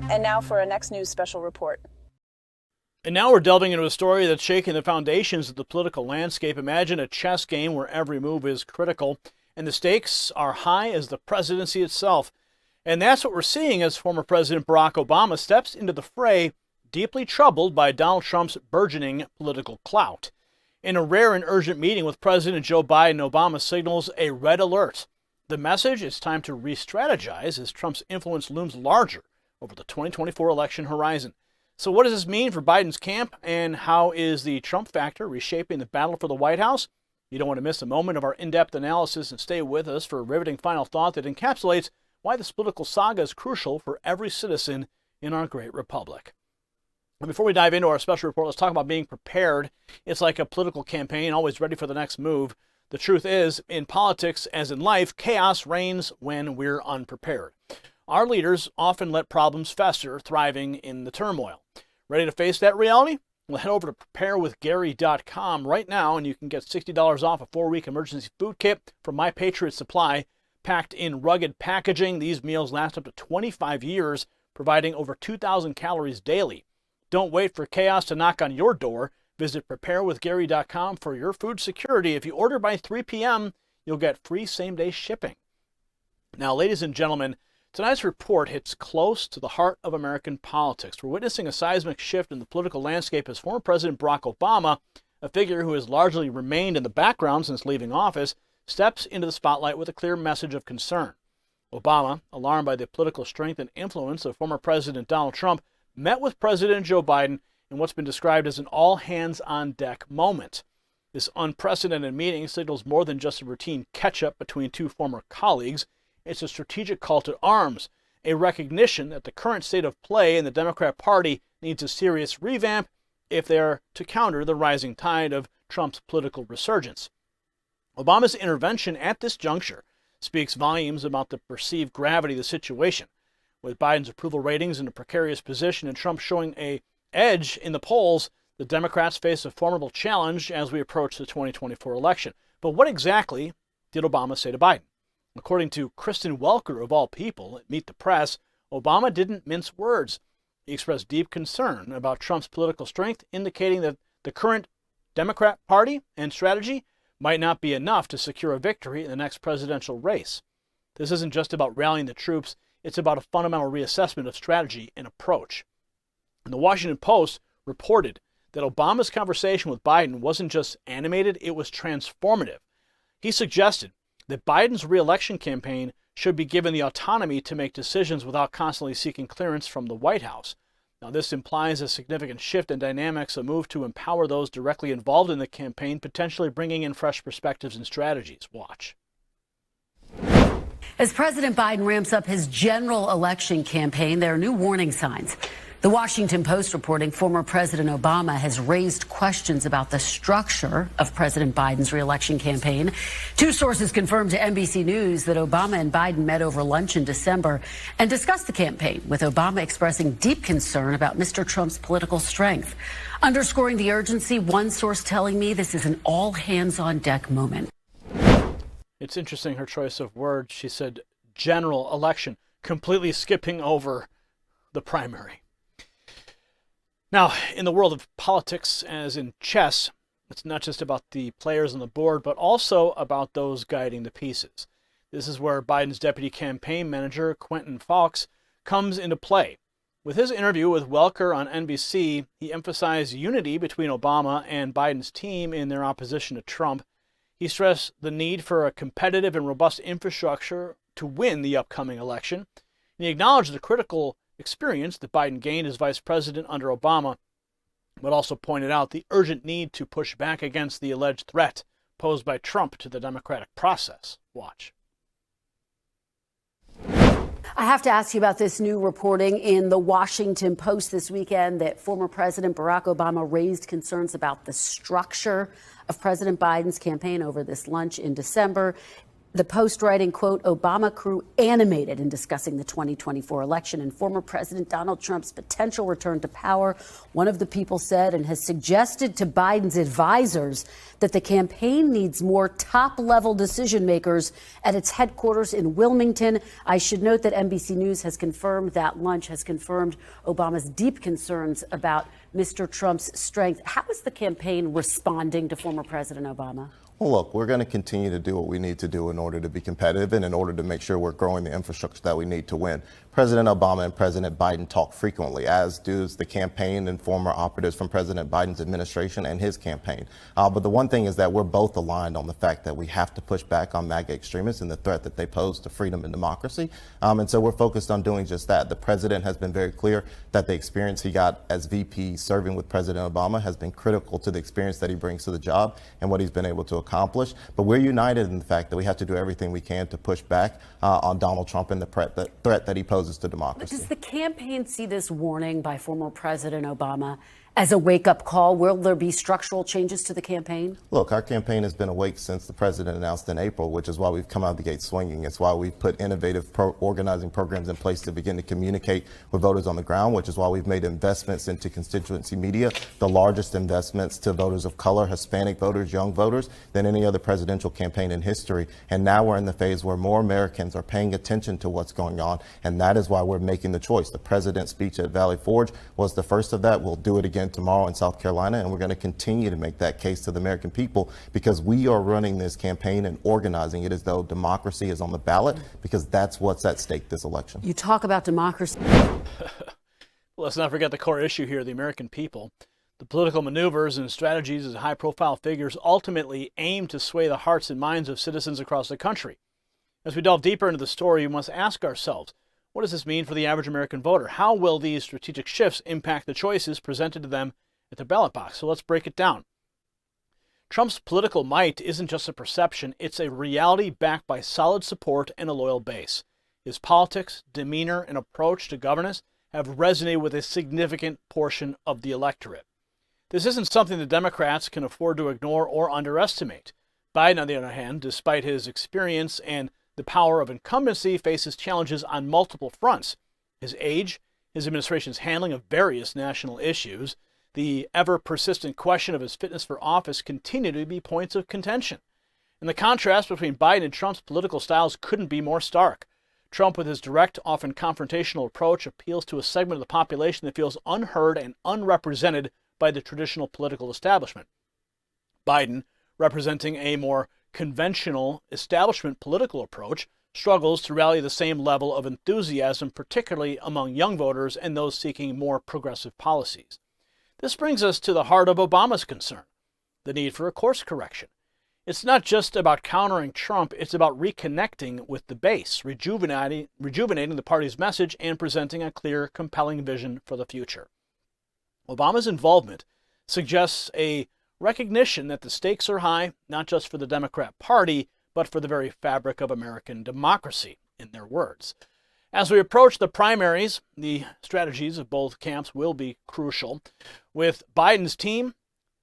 And now for our next news special report. And now we're delving into a story that's shaking the foundations of the political landscape. Imagine a chess game where every move is critical and the stakes are high as the presidency itself. And that's what we're seeing as former President Barack Obama steps into the fray, deeply troubled by Donald Trump's burgeoning political clout. In a rare and urgent meeting with President Joe Biden, Obama signals a red alert. The message is time to re-strategize as Trump's influence looms larger over the 2024 election horizon. So what does this mean for Biden's camp, and how is the Trump factor reshaping the battle for the White House? You don't want to miss a moment of our in-depth analysis, and stay with us for a riveting final thought that encapsulates why this political saga is crucial for every citizen in our great republic. And before we dive into our special report, let's talk about being prepared. It's like a political campaign, always ready for the next move. The truth is, in politics as in life, chaos reigns when we're unprepared. Our leaders often let problems fester, thriving in the turmoil. Ready to face that reality? Well, head over to preparewithgary.com right now, and you can get $60 off a 4-week emergency food kit from My Patriot Supply. Packed in rugged packaging, these meals last up to 25 years, providing over 2,000 calories daily. Don't wait for chaos to knock on your door. Visit preparewithgary.com for your food security. If you order by 3 p.m., you'll get free same-day shipping. Now, ladies and gentlemen, tonight's report hits close to the heart of American politics. We're witnessing a seismic shift in the political landscape as former President Barack Obama, a figure who has largely remained in the background since leaving office, steps into the spotlight with a clear message of concern. Obama, alarmed by the political strength and influence of former President Donald Trump, met with President Joe Biden in what's been described as an all-hands-on-deck moment. This unprecedented meeting signals more than just a routine catch-up between two former colleagues. It's a strategic call to arms, a recognition that the current state of play in the Democrat Party needs a serious revamp if they are to counter the rising tide of Trump's political resurgence. Obama's intervention at this juncture speaks volumes about the perceived gravity of the situation. With Biden's approval ratings in a precarious position and Trump showing an edge in the polls, the Democrats face a formidable challenge as we approach the 2024 election. But what exactly did Obama say to Biden? According to Kristen Welker, of all people, at Meet the Press, Obama didn't mince words. He expressed deep concern about Trump's political strength, indicating that the current Democrat Party and strategy might not be enough to secure a victory in the next presidential race. This isn't just about rallying the troops, it's about a fundamental reassessment of strategy and approach. And the Washington Post reported that Obama's conversation with Biden wasn't just animated, it was transformative. He suggested that Biden's re-election campaign should be given the autonomy to make decisions without constantly seeking clearance from the White House. Now, this implies a significant shift in dynamics, a move to empower those directly involved in the campaign, potentially bringing in fresh perspectives and strategies. Watch. As President Biden ramps up his general election campaign, there are new warning signs. The Washington Post reporting former President Obama has raised questions about the structure of President Biden's re-election campaign. Two sources confirmed to NBC News that Obama and Biden met over lunch in December and discussed the campaign, with Obama expressing deep concern about Mr. Trump's political strength. Underscoring the urgency, one source telling me this is an all-hands-on-deck moment. It's interesting, her choice of words. She said general election, completely skipping over the primary. Now, in the world of politics, as in chess, it's not just about the players on the board, but also about those guiding the pieces. This is where Biden's deputy campaign manager, Quentin Fawkes, comes into play. With his interview with Welker on NBC, he emphasized unity between Obama and Biden's team in their opposition to Trump. He stressed the need for a competitive and robust infrastructure to win the upcoming election. And he acknowledged the critical experience that Biden gained as vice president under Obama, but also pointed out the urgent need to push back against the alleged threat posed by Trump to the democratic process. Watch. I have to ask you about this new reporting in the Washington Post this weekend that former President Barack Obama raised concerns about the structure of President Biden's campaign over this lunch in December. The Post writing, quote, Obama grew animated in discussing the 2024 election and former President Donald Trump's potential return to power. One of the people said and has suggested to Biden's advisors that the campaign needs more top-level decision makers at its headquarters in Wilmington. I should note that NBC News has confirmed that lunch has confirmed Obama's deep concerns about Mr. Trump's strength. How is the campaign responding to former President Obama? Well, look, we're going to continue to do what we need to do in order to be competitive and in order to make sure we're growing the infrastructure that we need to win. President Obama and President Biden talk frequently, as does the campaign and former operatives from President Biden's administration and his campaign. But the one thing is that we're both aligned on the fact that we have to push back on MAGA extremists and the threat that they pose to freedom and democracy. And so we're focused on doing just that. The president has been very clear that the experience he got as VP serving with President Obama has been critical to the experience that he brings to the job and what he's been able to accomplish. But we're united in the fact that we have to do everything we can to push back on Donald Trump and the threat that he poses to democracy. Does the campaign see this warning by former President Obama as a wake-up call? Will there be structural changes to the campaign? Look, our campaign has been awake since the president announced in April, which is why we've come out of the gate swinging. It's why we've put innovative organizing programs in place to begin to communicate with voters on the ground, which is why we've made investments into constituency media, the largest investments to voters of color, Hispanic voters, young voters, than any other presidential campaign in history. And now we're in the phase where more Americans are paying attention to what's going on, and that is why we're making the choice. The president's speech at Valley Forge was the first of that. We'll do it again tomorrow in South Carolina, and we're going to continue to make that case to the American people because we are running this campaign and organizing it as though democracy is on the ballot, because that's what's at stake this election. You talk about democracy. Let's not forget the core issue here, the American people. The political maneuvers and strategies of high-profile figures ultimately aim to sway the hearts and minds of citizens across the country. As we delve deeper into the story, we must ask ourselves, what does this mean for the average American voter? How will these strategic shifts impact the choices presented to them at the ballot box? So let's break it down. Trump's political might isn't just a perception, it's a reality backed by solid support and a loyal base. His politics, demeanor, and approach to governance have resonated with a significant portion of the electorate. This isn't something the Democrats can afford to ignore or underestimate. Biden, on the other hand, despite his experience and the power of incumbency, faces challenges on multiple fronts. His age, his administration's handling of various national issues, the ever-persistent question of his fitness for office continue to be points of contention. And the contrast between Biden and Trump's political styles couldn't be more stark. Trump, with his direct, often confrontational approach, appeals to a segment of the population that feels unheard and unrepresented by the traditional political establishment. Biden, representing a more conventional establishment political approach, struggles to rally the same level of enthusiasm, particularly among young voters and those seeking more progressive policies. This brings us to the heart of Obama's concern, the need for a course correction. It's not just about countering Trump, it's about reconnecting with the base, rejuvenating the party's message and presenting a clear, compelling vision for the future. Obama's involvement suggests a recognition that the stakes are high, not just for the Democrat Party, but for the very fabric of American democracy, in their words. As we approach the primaries, the strategies of both camps will be crucial. With Biden's team,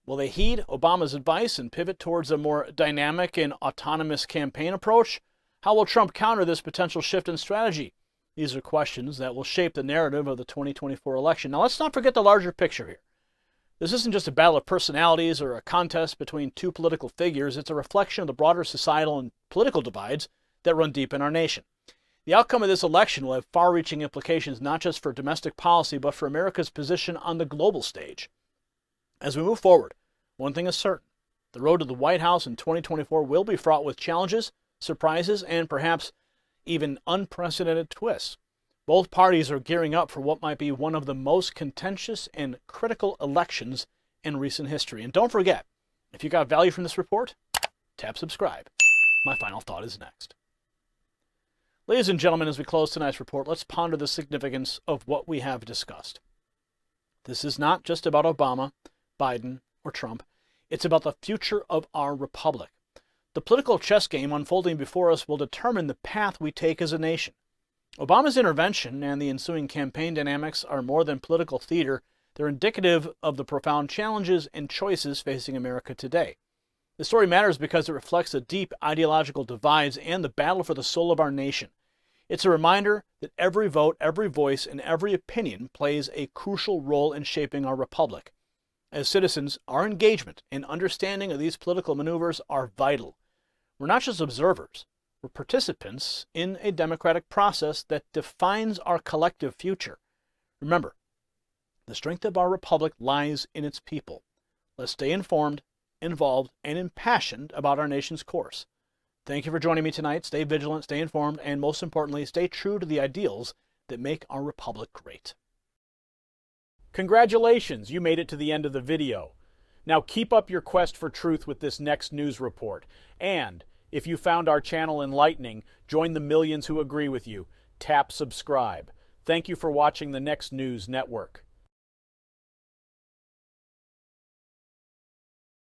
will they heed Obama's advice and pivot towards a more dynamic and autonomous campaign approach? How will Trump counter this potential shift in strategy? These are questions that will shape the narrative of the 2024 election. Now, let's not forget the larger picture here. This isn't just a battle of personalities or a contest between two political figures. It's a reflection of the broader societal and political divides that run deep in our nation. The outcome of this election will have far-reaching implications not just for domestic policy, but for America's position on the global stage. As we move forward, one thing is certain. The road to the White House in 2024 will be fraught with challenges, surprises, and perhaps even unprecedented twists. Both parties are gearing up for what might be one of the most contentious and critical elections in recent history. And don't forget, if you got value from this report, tap subscribe. My final thought is next. Ladies and gentlemen, as we close tonight's report, let's ponder the significance of what we have discussed. This is not just about Obama, Biden, or Trump. It's about the future of our republic. The political chess game unfolding before us will determine the path we take as a nation. Obama's intervention and the ensuing campaign dynamics are more than political theater. They're indicative of the profound challenges and choices facing America today. The story matters because it reflects the deep ideological divides and the battle for the soul of our nation. It's a reminder that every vote, every voice, and every opinion plays a crucial role in shaping our republic. As citizens, our engagement and understanding of these political maneuvers are vital. We're not just observers, we're participants in a democratic process that defines our collective future. Remember, the strength of our republic lies in its people. Let's stay informed, involved, and impassioned about our nation's course. Thank you for joining me tonight. Stay vigilant, stay informed, and most importantly, stay true to the ideals that make our republic great. Congratulations, you made it to the end of the video. Now keep up your quest for truth with this next news report. And if you found our channel enlightening, join the millions who agree with you. Tap subscribe. Thank you for watching the Next News Network.